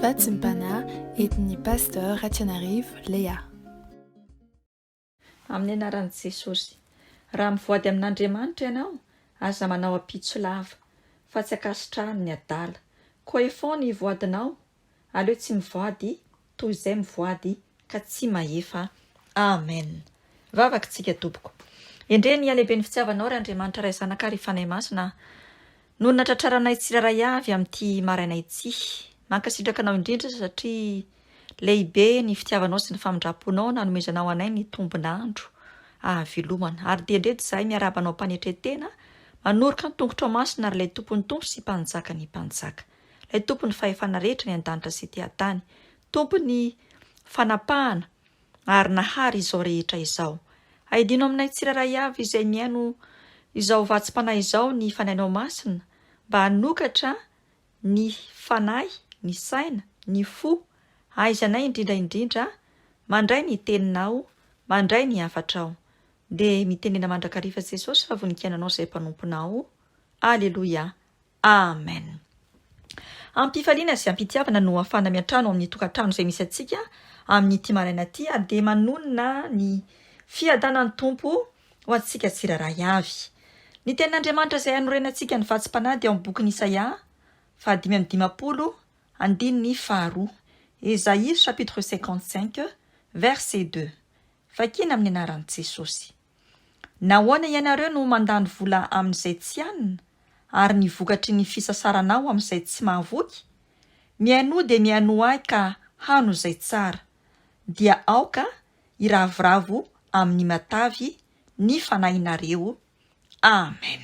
Vatsimpana etin'ny pasteur Ratsianarivo Léa. Amin'ny anaran'i Jesosy, raha mivoady amin'Andriamanitra ianao, aza manao ampitso lava, fa tsy akasitrahany ny adala. Koa efoa ny voadinao, aleo tsy mivoady toy izay mivoady ka tsy mahefa. Amen. Vavaka tsika tompoko. Endre ny alehibe ny fitiavanao ry Andriamanitra ray zanaka ry fanahy masina, no natratraranay tsiraray avy amin'ity maraina ity. Mankasitraka anao indrindra satria lehibe ny fitiavanao sy ny famindraponao nanomezanao anay ny tombon'andro velomana. Ary dendreto izahay miarabanao mpanetretena, manoroka ny tongotra masina ary ilay tompony tompo sy mpanjaka ny mpanjaka. Ilay tompony fahefana rehetra ny an-danitra sy ety an-tany. Tompony fanapahana ary nahary izao rehetra izao. Aidino aminay tsiraray avy izay miaino izao vatsim-panahy izao ny fanahinao masina, mba hanokatra ny fanahy, ny saina, ny fo, aizanay indrindra mandray ny teninao, mandray ny hafatrao. Dia mitenena mandrakariva Jesosy fa voninkainanao izay mpanomponao. Aleluia. Amen. Ampifaliana sy ampitiavana no ahafahana miantrano amin'ny tokantrano izay misy antsika amin'ity maraina ity, ary dia manonona ny fiadanan'ny tompo ho antsika tsiraray avy. Ny tenin'Andriamanitra izay hanorenantsika ny vatsim-panahy dia ao amin'ny bokin'i Isaia 5:2, Esaïe chapitre 55 verset 2. Vakina amin'ny anaran'i Jesosy. Nahoana ianareo no mandany vola amin'izay tsy hanina, ary ny vokatry ny fisasaranao amin'izay tsy mahavoky? Miaino dia miaino ahy ka hano izay tsara, dia aoka iravoravo amin'ny matavy ny fanahinareo. Amen.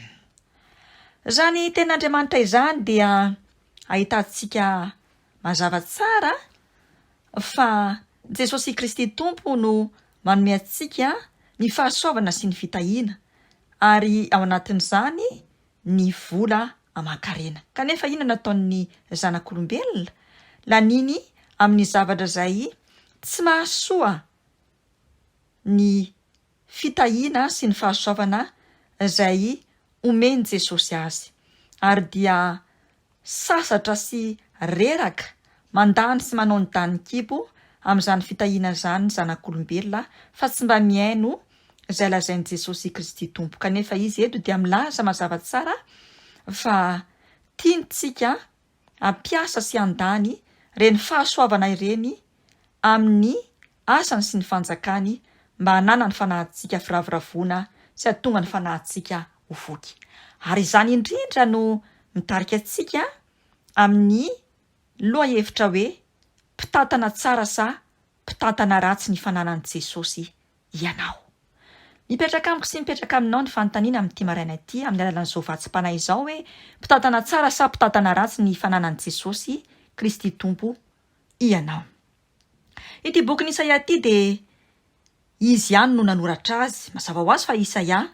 Zany ten'Andriamanitra izany dia ahitantsika mazava tsara fa Jesosy Kristy Tompo no manome antsika ny fahasoavana sy ny fitahiana, ary ao anatin'izany ny vola aman-karena. Kanefa inona nataon'ny zanak'olombelona? Laniny amin'ny zavatra izay tsy mahasoa ny fitahiana sy ny fahasoavana izay omeny Jesosy azy, ary dia sasatra sy reraka mandany sy manao ny danin-kibo amin'izany fitahiana izany ny zanak'olombelona, fa tsy mba miaino izay lazain'i Jesosy Kristy Tompo. Kanefa izy eto dia milaza mazava tsara fa tiantsika ampiasa sy andany reny fahasoavana ireny amin'ny asany sy ny fanjakany, mba hanana ny fanahintsika firavoravoana sy hahatonga ny fanahintsika ho voky. Ary izany indrindra no mitarika antsika amin'ny lohahevitra hoe mpitantana tsara sa mpitantana ratsy ny fananan'i Jesosy ianao. Mipetraka amiko sy mipetraka aminao ny fanontaniana amin'ity maraina ity amin'ny alalan'izao vatsim-panahy izao hoe mpitantana tsara sa mpitantana ratsy ny fananan'i Jesosy Kristy Tompo ianao. Ity bokin'i Isaia ity dia izy ihany no nanoratra azy, mazava ho azy fa Isaia,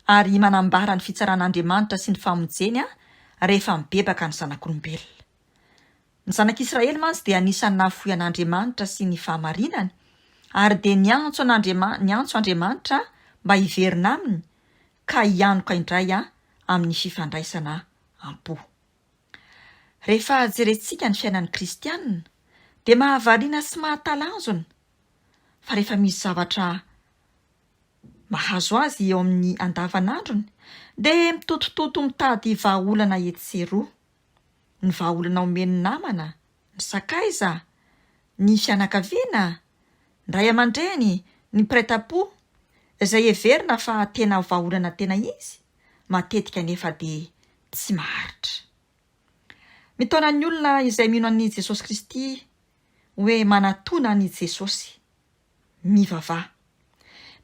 ary manambara ny fitsaran'Andriamanitra sy ny famonjeny rehefa mibebaka ny zanak'olombelona. Ny zanak'Israely mantsy dia anisan'ny nahafoy an'Andriamanitra sy ny fahamarinany, ary dia niantso Andriamanitra mba hiverina aminy ka hianoka indray amin'ny fifandraisana am-po. Rehefa jerentsika ny fiainan'ny kristianina dia mahavariana sy mahatalanjona, fa rehefa misy zavatra mahazo azy eo amin'ny andavanandrony dia mitotototo mitady vahaolana etsy sy eroa. Ny vahaolana omeny namana, ny sakaiza, ny fianakaviana, ny ray aman-dreny, ny mpiray-tam-po, izay heverina fa tena vahaolana tena izy, matetika nefa dia tsy maharitra. Mitaona ny olona izay mino an'i Jesosy Kristy hoe manatona an'i Jesosy mivavaha.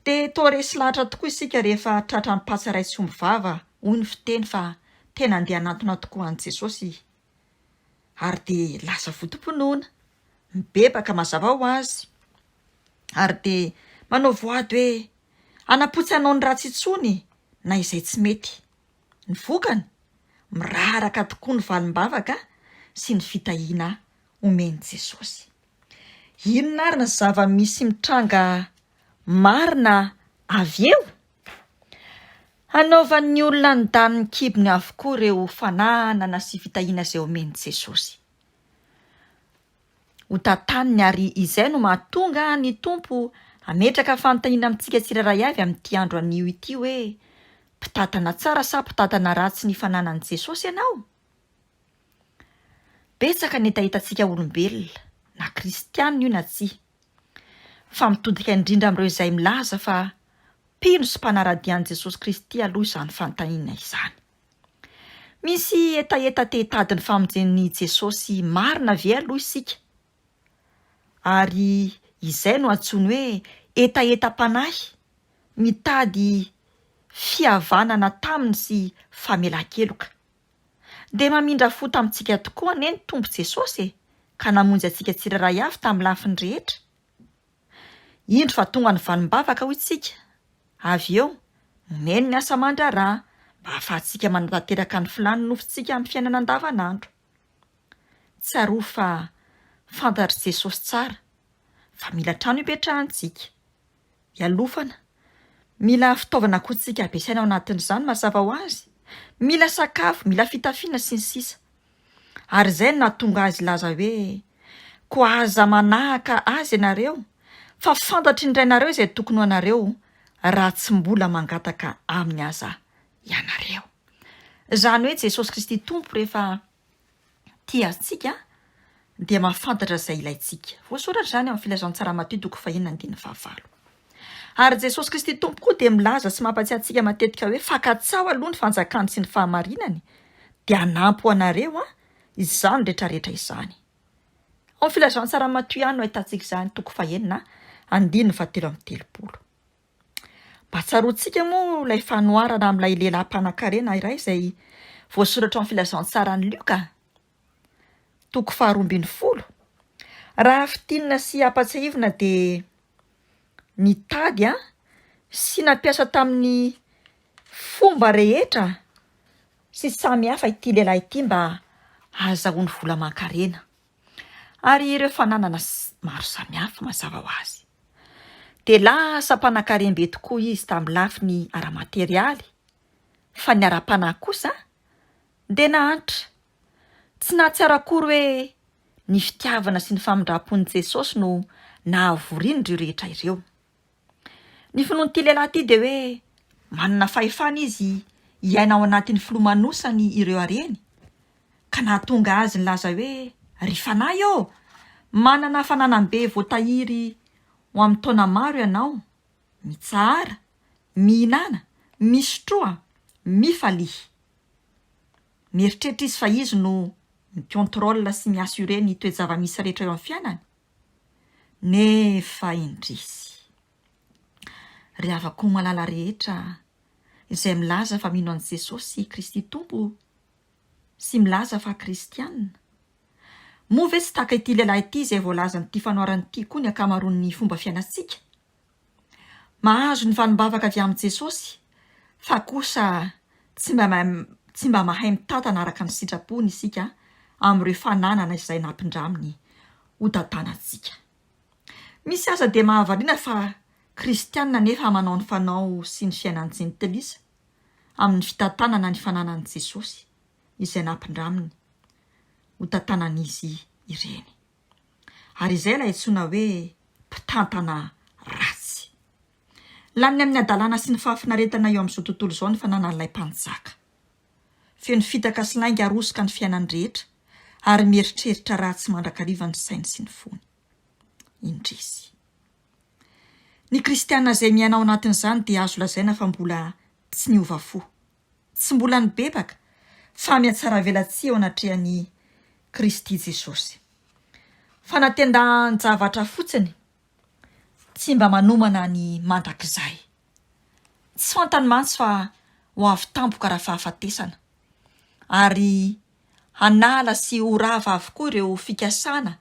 Dia toa resy lahatra tokoa isika rehefa tratra ny patsaray sy omby vava, hoy ny fiteny fa tena andeha hanatona tokoa an'i Jesosy, ary dia lasa votom-ponoana, mibebaka mazava ho azy, ary dia manao voady hoe hanapotsy anao ny ratsy intsony na izay tsy mety. Ny vokany miraraka tokoa ny valim-bavaka sy ny fitahiana omeny Jesosy. Inona ary ny zava-misy mitranga marina avy eo? Hanaovan'ny olona ny danin'ny kibony avokoa ireo fananana sy fitahiana izay omeny Jesosy. ho tantaniny ary izay no mahatonga ny tompo ametraka fanontaniana amintsika tsirairay avy amin'ity andro anio ity hoe mpitatana tsara sa mpitatana ratsy ny fananan'i Jesosy ianao? Betsaka ny hitantsika olombelona na kristianina io na tsia fa mitodika indrindra amin'ireo izay milaza fa mpino sy mpanaradian'i Jesosy Kristy aloha izany fanontaniana izany. Misy etaeta tetady ny famonjen'i Jesosy marina ve aloha isika? Ary izay no antsoiny hoe etaeta-panahy mitady fihavanana taminy sy famelan-keloka. Dia mamindra fo tamintsika tokoa anie ny Tompo Jesosy ka namonjy antsika tsirairay avy tamin'ny lafiny rehetra. Indro fa tonga ny vanim-bavaka ho isika. Avy eo, nomeny ny asa mandrarà mba ahafahantsika manatanteraka ny filàny nofontsika amin'ny fiainana andavanandro. Tsaroa fa fantatry Jesosy tsara, fa mila trano hipetrahantsika. Ialofana, mila fitaovana koa tsika ampiasaina ao anatin'izany mazava ho azy. Mila sakafo, mila fitafiana sy ny sisa. Ary izay no nahatonga azy laza hoe koa aza manahaka azy ianareo, fa fantatry indray nareo izay tokony ho anareo raha tsy mbola mangataka amin'ny aza ianareo. Izany hoe Jesosy Kristy Tompo rehefa tia antsika dia mahafantatra izay ilaintsika. Voasoratra izany amin'ny filazantsara Matteo 4:1-5. Ary Jesosy Kristy Tompo koa dia milaza sy mampatsiahy antsika matetika hoe fankatsaho aloha ny fanjakany sy ny fahamarinany dia hanampy ho anareo izany rehetrarehetra izany. Ao amin'ny filazantsara Matteo ihany no ahitantsika izany 4:1-7. Mba tsaroantsika moa ilay fanoharana amin'ilay lehilahy mpanan-karena iray izay voasoratra amin'ny filazantsarany Luka 2:20. Raha fitinina sy ampatsiahivina dia nitady sy nampiasa tamin'ny fomba rehetra sy samihafa ity lehilahy ity mba ahazahoany vola aman-karena. Ary ireo fananana maro samihafa mazava ho azy. Dia lasa mpanan-karena-be tokoa izy tamin'ny lafiny ara-materialy, fa ny ara-panahy kosa dia nahantra. Tsy nahatsiaro akory hoe ny fitiavana sy ny famindram-pon'i Jesosy no nahavoriany ireo rehetra ireo. Ny finoan'ity lehilahy ity dia hoe manana fahefana izy hiaina ao anatin'ny filomanosany ireo hareny, ka nahatonga azy nilaza hoe ry fanahy manana fananam-be voatahiry ho amin'ny taona maro ianao, mitsahara, mihinana, misotroa, mifalihy. Mieritreritra izy fa izy no mikontrôla sy miasure ny toe-java-misy rehetra eo amin'ny fiainany. Nefa indrisy, ry havako malala rehetra izay milaza fa mino an'i Jesosy Kristy Tompo sy milaza fa kristianina. Moa ve tsy tahaka ity lehilahy ity izay voalaza n'ity fanoharana ity koa ny akamaroan'ny fomba fiainantsika? Mahazo ny vanim-bavaka avy amin'i Jesosy, fa kosa tsy mba mahay mitantana araka ny sitrapony isika amin'ireo fananana izay nampindraminy ho tantanantsika. Misy aza dia mahavariana fa kristianina nefa manao ny fanao sy ny fiainany jentilisa amin'ny fitantanana ny fananan'i Jesosy izay nampindraminy ho tantanan'izy ireny. Ary izay ilay antsoina hoe mpitantana ratsy. Laniny amin'ny adalana sy ny fahafinaretana eo amin'izao tontolo izao ny fananan'ilay mpanjaka. Feno fitaka sy lainga arosoka ny fiainany rehetra ary mieritreritra ratsy mandrakariva ny sainy sy ny fony. Indrisy. Ny kristianina izay miaina ao anatin'izany dia azo lazaina fa mbola tsy niova fo, tsy mbola nibebaka, fa mihatsara velatsia ao anatrehan'i Kristy Jesosy. Fa natenda-javatra fotsiny, tsy mba manomana ny mandrakizay. Tsy fantany mantsy fa ho avy tampoka raha fahafatesana. Ary hanala sy horava avokoa ireo fikasana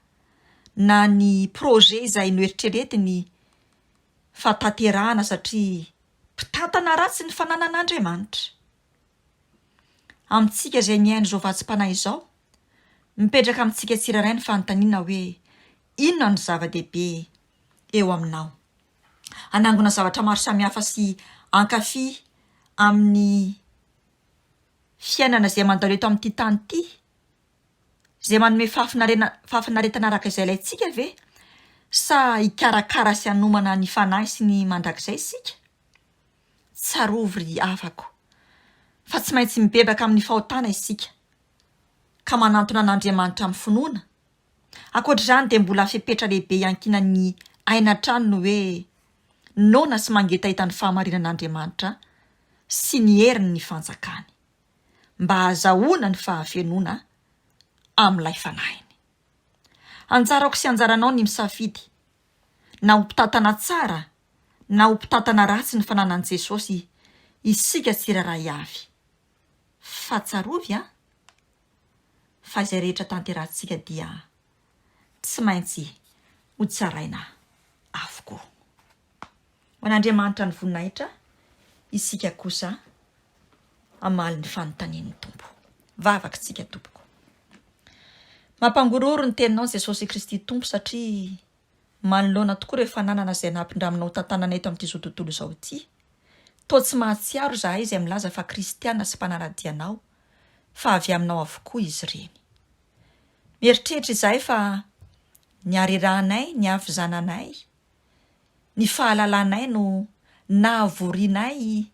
na ny projet izay noeritreretiny fa tanterahana satria mpitantana ratsy ny fananan'Andriamanitra. Amintsika izay miaina izao vatsim-panahy izao, mipetraka amintsika tsirairay ny fanontaniana hoe inona ny zava-dehibe eo aminao. Hanangona zavatra maro samihafa sy ankafy amin'ny fiainana izay mandalo eto amin'ity tany ity, izay manome fahafinaretana araka izay ilayntsika ve? Sa hikarakara sy hanomana ny fanahy sy ny mandrakizay isika? Tsarovy ry havako, fa tsy maintsy mibebaka amin'ny fahotana isika, ka manantona an'Andriamanitra amin'ny finoana. Ankoatr'izany dia mbola fepetra lehibe iankinan'ny aina trano no hoe nona sy mangetahita ny fahamarinan'Andriamanitra sy ny heriny ny fanjakany, mba hahazahoana ny fahafenoana amin'ilay fanahiny. Anjarako sy anjaranao ny misafidy, na ho mpitantana tsara na ho mpitantana ratsy ny fananan Jesosy isika tsiraray avy. Fa tsarovy fa izay rehetra tanterantsika dia tsy maintsy ho tsaraina avokoa. Ho an'Andriamanitra ny voninahitra, isika kosa amaly ny fanontanian'ny Tompo. Vavaka tsika tompoko. Mampangororo ny teninao Jesosy Kristy Tompo, satria manoloana tokoa rehefa nanana izay nampindraminao tantanana eto amin'ity zao tontolo izao ity. Toa tsy mahatsiaro zahay izay milaza fa kristiana sy mpanaradianao, fa avy aminao avokoa izy ireny. Mieritreritra izahay fa ny hareranay, ny havizananay, ny fahalalanay no nahavorianay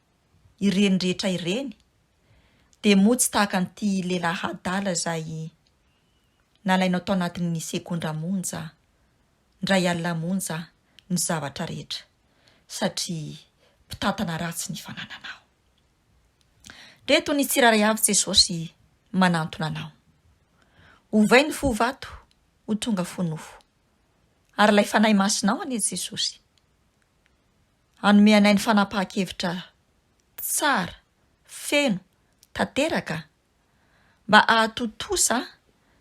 ireny rehetra ireny, dia motsy tahaka an'ity lehilahy adala izay nalainao tao anatin'ny sekondra monja, ndray alina monja ny zavatra rehetra, satria mpitantana ratsy ny fanananao. Reto ny tsiraray avy Jesosy manantona anao. Ovay ny fo vato, ho tonga fonofo. Ary ilay fanahy masinao anie Jesosy, hanome anay ny fanapahan-kevitra tsara, feno, tanteraka, mba ahatotosa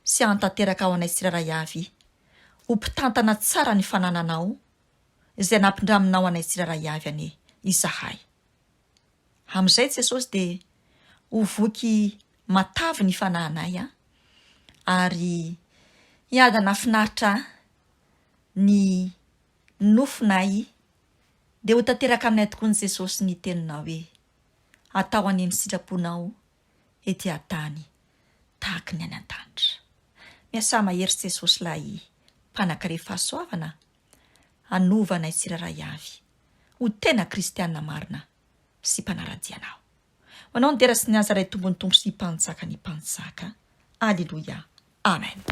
sy ahantanteraka ao anay tsiraray avy, ho mpitantana tsara ny fanananao, izay nampindraminao anay tsiraray avy anie izahay. Amin'izay Jesosy dia ho voky matavy ny fanahinay, ary hiadana finaritra ny nofinay, dia ho tanteraka aminay tokoa ny Jesosy ny teninao hoe atao any amin'ny sitraponao ety an-tany tahaka ny any an-danitra. Miasa mahery Jesosy lahy mpanan-kare fahasoavana, hanovanay tsiraray avy ho tena kristianina marina sy mpanaradianao. Manao ny dera sy ny aza iray tombony tompo sy mpanjaka ny mpanjaka. Aleluia. Amen.